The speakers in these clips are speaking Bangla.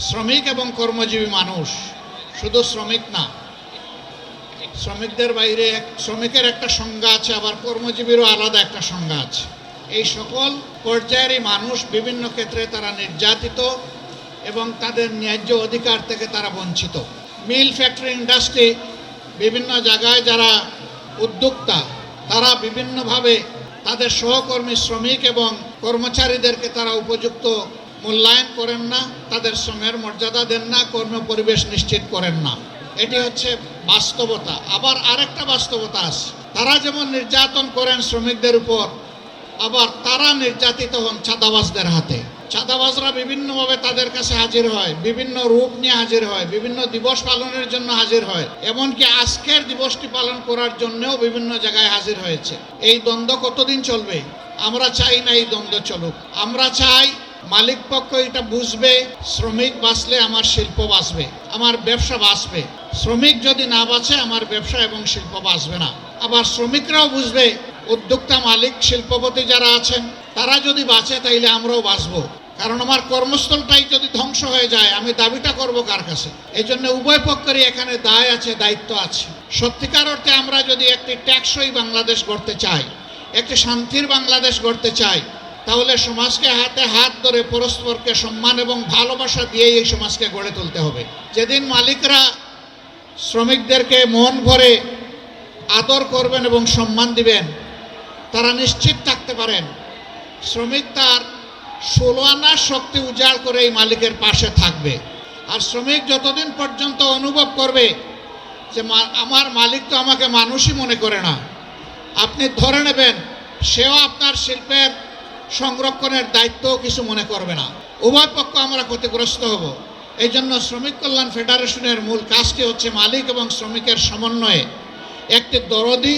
শ্রমিক এবং কর্মজীবী মানুষ, শুধু শ্রমিক না, শ্রমিকদের বাইরে শ্রমিকের একটা সংজ্ঞা আছে, আবার কর্মজীবীরও আলাদা একটা সংজ্ঞা আছে। এই সকল পর্যায়েরই মানুষ বিভিন্ন ক্ষেত্রে তারা নির্যাতিত এবং তাদের ন্যায্য অধিকার থেকে তারা বঞ্চিত। মিল, ফ্যাক্টরি, ইন্ডাস্ট্রি, বিভিন্ন জায়গায় যারা উদ্যোক্তা তারা বিভিন্নভাবে তাদের সহকর্মী শ্রমিক এবং কর্মচারীদেরকে তারা উপযুক্ত মূল্যায়ন করেন না, তাদের শ্রমের মর্যাদা দেন না, কর্ম পরিবেশ নিশ্চিত করেন না। এটি হচ্ছে বাস্তবতা। আবার আরেকটা বাস্তবতা আছে, তারা যেমন নির্যাতন করেন শ্রমিকদের উপর, আবার তারা নির্যাতিত হন চাঁদাবাজদের হাতে। চাঁদাবাজরা বিভিন্নভাবে তাদের কাছে হাজির হয়, বিভিন্ন রূপ নিয়ে হাজির হয়, বিভিন্ন দিবস পালনের জন্য হাজির হয়, এমনকি আজকের দিবসটি পালন করার জন্যও বিভিন্ন জায়গায় হাজির হয়েছে। এই দ্বন্দ্ব কতদিন চলবে? আমরা চাই না এই দ্বন্দ্ব চলুক। আমরা চাই মালিক পক্ষ এটা বুঝবে, শ্রমিক বাঁচলে আমার শিল্প বাঁচবে, আমার ব্যবসা বাঁচবে। শ্রমিক যদি না বাঁচে আমার ব্যবসা এবং শিল্প বাঁচবে না। আবার শ্রমিকরাও বুঝবে, উদ্যোক্তা, মালিক, শিল্পপতি যারা আছেন তারা যদি বাঁচে তাইলে আমরাও বাঁচবো। কারণ আমার কর্মস্থলটাই যদি ধ্বংস হয়ে যায় আমি দাবিটা করব কার কাছে? এই জন্য উভয় পক্ষেরই এখানে দায় আছে, দায়িত্ব আছে। সত্যিকার অর্থে আমরা যদি একটি টেকসই বাংলাদেশ গড়তে চাই, একটি শান্তির বাংলাদেশ গড়তে চাই, তাহলে সমাজকে হাতে হাত ধরে পরস্পরকে সম্মান এবং ভালোবাসা দিয়ে এই সমাজকে গড়ে তুলতে হবে। যেদিন মালিকরা শ্রমিকদেরকে মন ভরে আদর করবেন এবং সম্মান দিবেন, তারা নিশ্চিত থাকতে পারেন শ্রমিক তার 16 আনার শক্তি উজাড় করে এই মালিকের পাশে থাকবে। আর শ্রমিক যতদিন পর্যন্ত অনুভব করবে যে আমার মালিক তো আমাকে মানুষই মনে করে না, আপনি ধরে নেবেন সেও আপনার শিল্পের সংরক্ষণের দায়িত্বও কিছু মনে করবে না। উভয় পক্ষ আমরা ক্ষতিগ্রস্ত হব। এই জন্য শ্রমিক কল্যাণ ফেডারেশনের মূল কাজটি হচ্ছে মালিক এবং শ্রমিকের সমন্বয়ে একটি দরদি,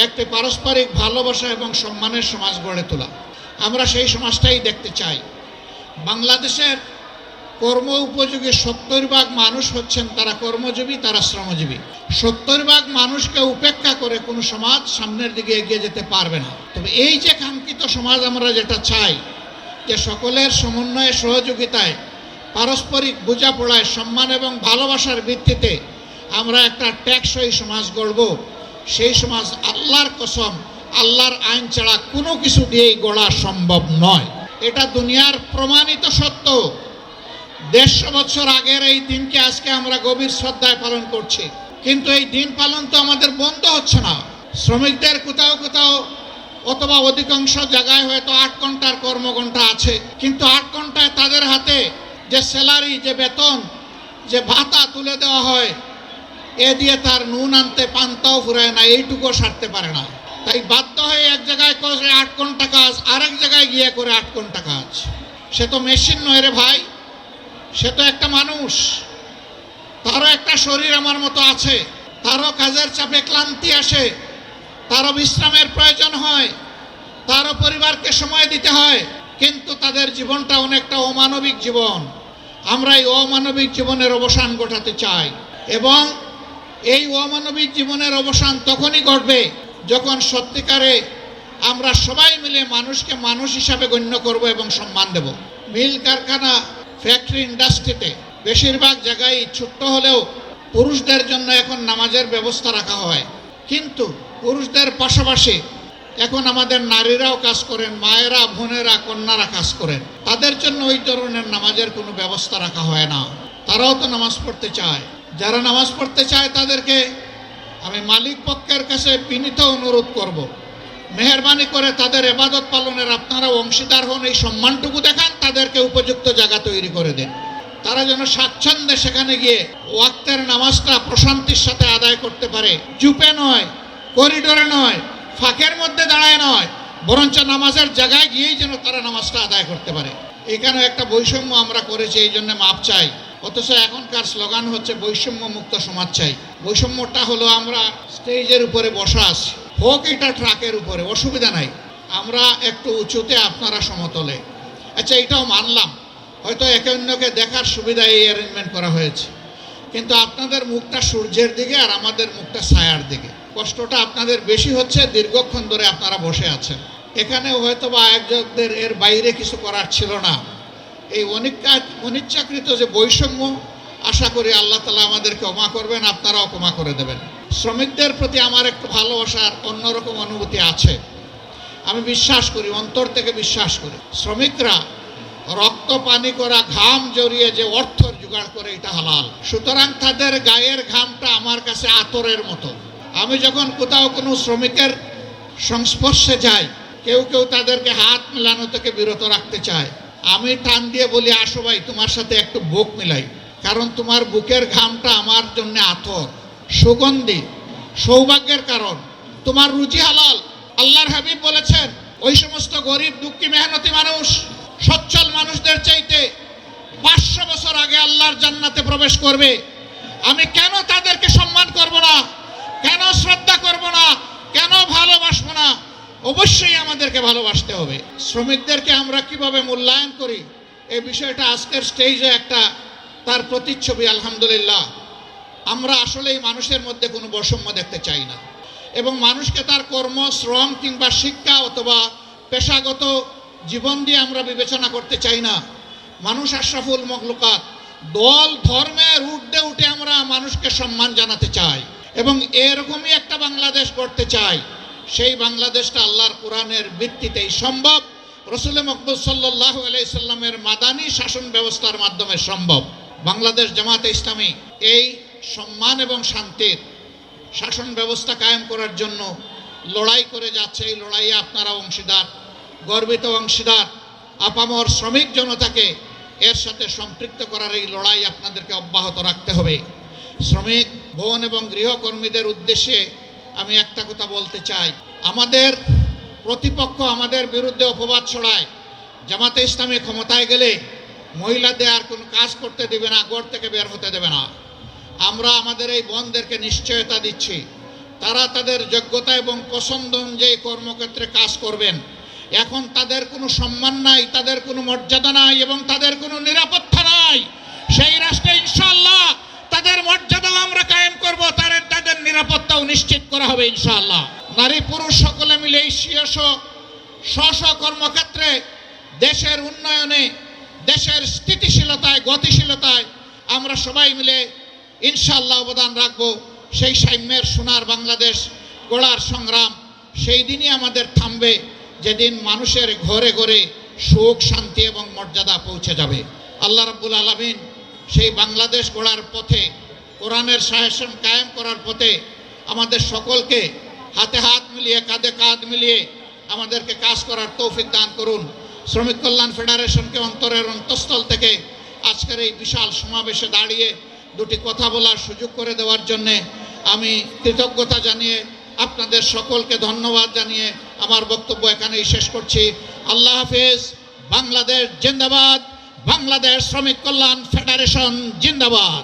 একটি পারস্পরিক ভালোবাসা এবং সম্মানের সমাজ গড়ে তোলা। আমরা সেই সমাজটাই দেখতে চাই। বাংলাদেশের কর্ম উপযোগী 70% মানুষ হচ্ছেন তারা কর্মজীবী, তারা শ্রমজীবী। 70% মানুষকে উপেক্ষা করে কোনো সমাজ সামনের দিকে এগিয়ে যেতে পারবে না। তবে এই যে কাঙ্ক্ষিত সমাজ আমরা যেটা চাই, যে সকলের সমন্বয়ে, সহযোগিতায়, পারস্পরিক বোঝাপড়ায়, সম্মান এবং ভালোবাসার ভিত্তিতে আমরা একটা টেকসই সমাজ গড়ব, সেই সমাজ আল্লাহর কসম, আল্লাহর আইন ছাড়া কোনো কিছু দিয়েই গড়া সম্ভব নয়। এটা দুনিয়ার প্রমাণিত সত্য। 150 বছর আগের এই দিনকে আজকে আমরা গভীর শ্রদ্ধায় পালন করছি, কিন্তু এই দিন পালন তো আমাদের বন্ধ হচ্ছে না। শ্রমিকদের কোথাও কোথাও অথবা অধিকাংশ জায়গায় হয়তো 8 ঘন্টার কর্মঘণ্টা আছে, কিন্তু 8 ঘন্টায় তাদের হাতে যে স্যালারি, যে বেতন, যে ভাতা তুলে দেওয়া হয়, এ দিয়ে তার নুন আনতে পান্তাও ফুরায় না, এইটুকুও সারতে পারে না। তাই বাধ্য হয়ে এক জায়গায় করে 8 ঘন্টা কাজ, আরেক জায়গায় গিয়ে করে 8 ঘন্টা কাজ। সে তো মেশিন নয় রে ভাই, সে তো একটা মানুষ, তারও একটা শরীর আমার মতো আছে, তারও কাজের চাপে ক্লান্তি আসে, তারও বিশ্রামের প্রয়োজন হয়, তারও পরিবারকে সময় দিতে হয়, কিন্তু তাদের জীবনটা অনেকটা অমানবিক জীবন। আমরা এই অমানবিক জীবনের অবসান ঘটাতে চাই এবং এই অমানবিক জীবনের অবসান তখনই ঘটবে যখন সত্যিকারে আমরা সবাই মিলে মানুষকে মানুষ হিসাবে গণ্য করব এবং সম্মান দেব। মিল, কারখানা, ফ্যাক্টরি, ইন্ডাস্ট্রিতে বেশিরভাগ জায়গায় ছোট্ট হলেও পুরুষদের জন্য এখন নামাজের ব্যবস্থা রাখা হয়, কিন্তু পুরুষদের পাশাপাশি এখন আমাদের নারীরাও কাজ করেন, মায়েরা, বোনেরা, কন্যারা কাজ করেন। তাদের জন্য ওই ধরনের নামাজের কোনো ব্যবস্থা রাখা হয় না। তারাও তো নামাজ পড়তে চায়। যারা নামাজ পড়তে চায় তাদেরকে আমি মালিক পক্ষের কাছে বিনীত অনুরোধ করব, মেহেরবানি করে তাদের ইবাদত পালনের আপনারা অংশীদার হন, এই সম্মানটুকু দেখান, তাদেরকে উপযুক্ত জায়গা তৈরি করে দেন। তারা যেন স্বাচ্ছন্দ্যে সেখানে গিয়ে ওয়াক্তের নামাজটা প্রশান্তির সাথে আদায় করতে পারে। জুপে নয়, করিডোরে নয়, ফাঁকের মধ্যে দাঁড়ায় নয়, বরঞ্চ নামাজের জায়গায় গিয়েই যেন তারা নামাজটা আদায় করতে পারে। এখানে একটা বৈষম্য আমরা করেছি, এই জন্য মাপ চাই। অথচ এখনকার স্লোগান হচ্ছে বৈষম্য মুক্ত সমাজ চাই। বৈষম্যটা হলো আমরা স্টেজের উপরে বসা আছি, হোক এটা ট্রাকের উপরে, অসুবিধা নাই, আমরা একটু উঁচুতে, আপনারা সমতলে। আচ্ছা, এটাও মানলাম, হয়তো একে অন্যকে দেখার সুবিধা এই অ্যারেঞ্জমেন্ট করা হয়েছে, কিন্তু আপনাদের মুখটা সূর্যের দিকে আর আমাদের মুখটা ছায়ার দিকে। কষ্টটা আপনাদের বেশি হচ্ছে, দীর্ঘক্ষণ ধরে আপনারা বসে আছেন। এখানেও হয়তো বা আয়োজকদের এর বাইরে কিছু করার ছিল না, এই অনিচ্ছাকৃত যে বৈষম্য, আশা করি আল্লাহ তাআলা আমাদেরকে ক্ষমা করবেন, আপনারাও ক্ষমা করে দেবেন। শ্রমিকদের প্রতি আমার একটু ভালোবাসার অন্যরকম অনুভূতি আছে। আমি বিশ্বাস করি, অন্তর থেকে বিশ্বাস করি, শ্রমিকরা রক্ত পানি করা, ঘাম জড়িয়ে যে অর্থ জোগাড় করে এটা হালাল। সুতরাং তাদের গায়ের ঘামটা আমার কাছে আতরের মতো। আমি যখন কোথাও কোনো শ্রমিকের সংস্পর্শে যাই, কেউ কেউ তাদেরকে হাত মেলানো থেকে বিরত রাখতে চায়, আমি টান দিয়ে বলি, আসো ভাই, তোমার সাথে একটু বুক মিলাই, কারণ তোমার বুকের ঘামটা আমার জন্য আতর, সুগন্ধি, সৌভাগ্যের কারণ, তোমার রুচি হালাল। আল্লাহর হাবিব বলেছেন, ওই সমস্ত গরিব দুঃখী মেহনতি মানুষ সচ্ছল মানুষদের চাইতে 500 বছর আগে আল্লাহর জান্নাতে প্রবেশ করবে। আমি কেন তাদেরকে সম্মান করব না, কেন শ্রদ্ধা করব না, কেন ভালোবাসবো না? অবশ্যই আমাদেরকে ভালোবাসতে হবে। শ্রমিকদেরকে আমরা কিভাবে মূল্যায়ন করি, এই বিষয়টা আজকের স্টেজে একটা তার প্রতিচ্ছবি। আলহামদুলিল্লাহ, আমরা আসলেই মানুষের মধ্যে কোনো বৈষম্য দেখতে চাই না, এবং মানুষকে তার কর্ম, শ্রম কিংবা শিক্ষা অথবা পেশাগত জীবন দিয়ে আমরা বিবেচনা করতে চাই না। মানুষ আশরাফুল মখলুকাত। দল ধর্মের ঊর্ধ্বে উঠে আমরা মানুষকে সম্মান জানাতে চাই, এবং এরকমই একটা বাংলাদেশ গড়তে চাই। সেই বাংলাদেশটা আল্লাহর কোরআনের ভিত্তিতেই সম্ভব, রাসূল মকবুল সাল্লাল্লাহু আলাইহি সাল্লামের মাদানী শাসন ব্যবস্থার মাধ্যমে সম্ভব। বাংলাদেশ জামাতে ইসলামী এই সম্মান এবং শান্তির শাসন ব্যবস্থা কায়েম করার জন্য লড়াই করে যাচ্ছে। এই লড়াইয়ে আপনারা অংশীদার, গর্বিত অংশীদার। আপামর শ্রমিক জনতাকে এর সাথে সম্পৃক্ত করার এই লড়াই আপনাদেরকে অব্যাহত রাখতে হবে। শ্রমিক বোন এবং গৃহকর্মীদের উদ্দেশ্যে আমি একটা কথা বলতে চাই, আমাদের প্রতিপক্ষ আমাদের বিরুদ্ধে অপবাদ ছড়ায়, জামাতে ইসলামী ক্ষমতায় গেলে মহিলাদের আর কোনো কাজ করতে দেবে না, ঘর থেকে বের হতে দেবে না। আমরা আমাদের এই বোনদেরকে নিশ্চয়তা দিচ্ছি, তারা তাদের যোগ্যতা এবং পছন্দ অনুযায়ী কর্মক্ষেত্রে কাজ করবেন। এখন তাদের কোনো সম্মান নাই, তাদের কোনো মর্যাদা নাই, এবং তাদের কোনো নিরাপত্তা নাই। সেই রাষ্ট্রে ইনশাআল্লাহ তাদের মর্যাদাও আমরা কায়েম করব, তাদের নিরাপত্তাও নিশ্চিত করা হবে ইনশাআল্লাহ। নারী পুরুষ সকলে মিলে এই স্ব কর্মক্ষেত্রে দেশের উন্নয়নে, দেশের স্থিতিশীলতায়, গতিশীলতায় আমরা সবাই মিলে ইনশাআল্লাহ অবদান রাখব। সেই সাম্যের সোনার বাংলাদেশ গড়ার সংগ্রাম সেই দিনই আমাদের থামবে, যেদিন মানুষের ঘরে ঘরে সুখ, শান্তি এবং মর্যাদা পৌঁছে যাবে। আল্লাহ রাব্বুল আলামিন সেই বাংলাদেশ গড়ার পথে, কোরআনের শাসন কায়েম করার পথে আমাদের সকলকে হাতে হাত মিলিয়ে, কাঁধে কাঁধ মিলিয়ে আমাদেরকে কাজ করার তৌফিক দান করুন। শ্রমিক কল্যাণ ফেডারেশনকে অন্তরের অন্তঃস্থল থেকে আজকের এই বিশাল সমাবেশে দাঁড়িয়ে দুটি কথা বলার সুযোগ করে দেওয়ার জন্যে আমি কৃতজ্ঞতা জানিয়ে, আপনাদের সকলকে ধন্যবাদ জানিয়ে আমার বক্তব্য এখানেই শেষ করছি। আল্লাহ হাফেজ। বাংলাদেশ জিন্দাবাদ। বাংলাদেশ শ্রমিক কল্যাণ ফেডারেশন জিন্দাবাদ।